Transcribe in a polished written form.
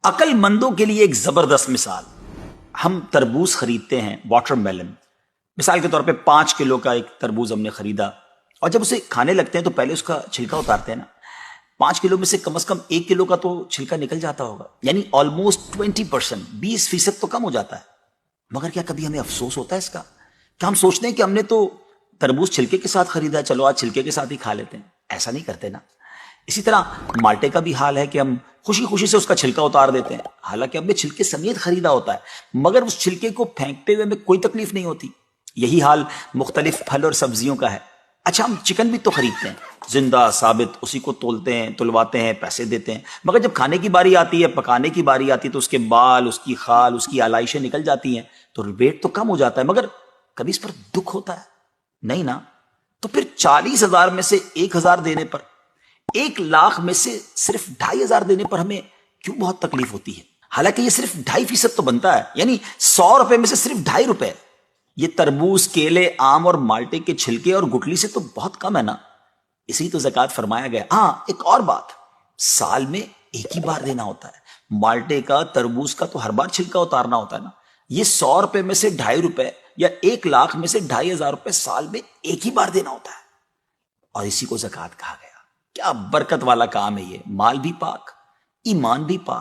عقل مندوں کے لیے ایک زبردست مثال. ہم تربوز خریدتے ہیں، واٹر میلن. مثال کے طور پہ 5 کلو کا ایک تربوز ہم نے خریدا، اور جب اسے کھانے لگتے ہیں تو پہلے اس کا چھلکا اتارتے ہیں نا. 5 کلو میں سے کم از کم 1 کلو کا تو چھلکا نکل جاتا ہوگا، یعنی آلموسٹ 20%، 20% تو کم ہو جاتا ہے. مگر کیا کبھی ہمیں افسوس ہوتا ہے اس کا؟ کیا ہم سوچتے ہیں کہ ہم نے تو تربوز چھلکے کے ساتھ خریدا، چلو آج چھلکے کے ساتھ ہی کھا لیتے ہیں؟ ایسا نہیں کرتے نا. اسی طرح مالٹے کا بھی حال ہے کہ ہم خوشی خوشی سے اس کا چھلکا اتار دیتے ہیں، حالانکہ ہم نے چھلکے سمیت خریدا ہوتا ہے، مگر اس چھلکے کو پھینکتے ہوئے ہمیں کوئی تکلیف نہیں ہوتی. یہی حال مختلف پھل اور سبزیوں کا ہے. اچھا، ہم چکن بھی تو خریدتے ہیں، زندہ ثابت، اسی کو تولتے ہیں، تلواتے ہیں، پیسے دیتے ہیں، مگر جب کھانے کی باری آتی ہے، پکانے کی باری آتی ہے، تو اس کے بال، اس کی خال، اس کی آلائشیں نکل جاتی ہیں، تو ویٹ تو کم ہو جاتا ہے. مگر کبھی اس پر دکھ ہوتا ہے؟ نہیں نا. تو پھر 40,000 میں سے 1,000 دینے پر، 1,00,000 میں سے صرف 2,500 دینے پر ہمیں کیوں بہت تکلیف ہوتی ہے؟ حالانکہ یہ صرف 2.5% تو بنتا ہے، یعنی 100 روپے میں سے صرف 2.5 روپے. یہ تربوز، کیلے، آم اور مالٹے کے چھلکے اور گٹلی سے تو بہت کم ہے نا. اسی تو زکوٰۃ فرمایا گیا. ہاں، ایک اور بات، سال میں ایک ہی بار دینا ہوتا ہے. مالٹے کا، تربوز کا تو ہر بار چھلکا اتارنا ہوتا ہے نا. یہ 100 روپے میں سے 2.5 روپے یا 1,00,000 میں سے 2,500 روپے سال میں ایک ہی بار دینا ہوتا ہے، اور اسی کو زکوٰۃ کہا گیا. کیا برکت والا کام ہے یہ. مال بھی پاک، ایمان بھی پاک.